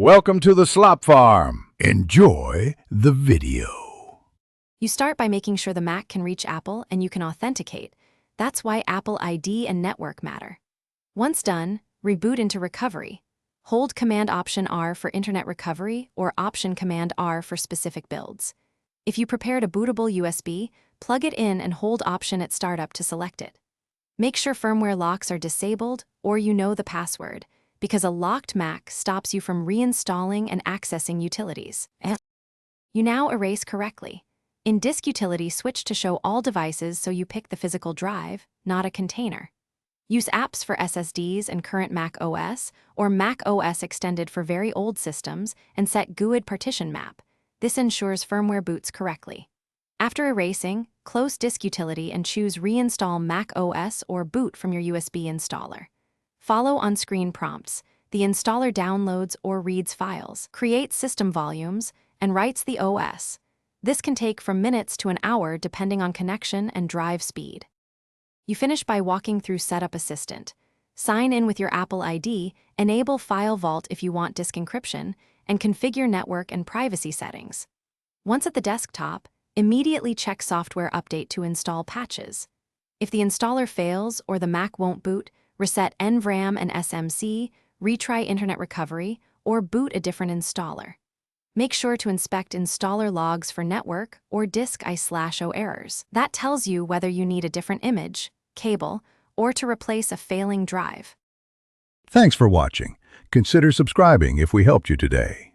Welcome to the Slop Farm. Enjoy the video. You start by making sure the Mac can reach Apple and you can authenticate. That's why Apple ID and network matter. Once done, reboot into recovery. Hold Command-Option-R for internet recovery or Option-Command-R for specific builds. If you prepared a bootable USB, plug it in and hold Option at startup to select it. Make sure firmware locks are disabled or you know the password, because a locked Mac stops you from reinstalling and accessing utilities. You now erase correctly. In Disk Utility, switch to Show All Devices so you pick the physical drive, not a container. Use apps for SSDs and current Mac OS, or Mac OS Extended for very old systems, and set GUID partition map. This ensures firmware boots correctly. After erasing, close Disk Utility and choose Reinstall Mac OS or Boot from your USB installer. Follow on-screen prompts. The installer downloads or reads files, creates system volumes, and writes the OS. This can take from minutes to an hour depending on connection and drive speed. You finish by walking through Setup Assistant. Sign in with your Apple ID, enable File Vault if you want disk encryption, and configure network and privacy settings. Once at the desktop, immediately check Software Update to install patches. If the installer fails or the Mac won't boot, reset NVRAM and SMC, retry Internet Recovery, or boot a different installer. Make sure to inspect installer logs for network or disk I/O errors. That tells you whether you need a different image, cable, or to replace a failing drive. Thanks for watching. Consider subscribing if we helped you today.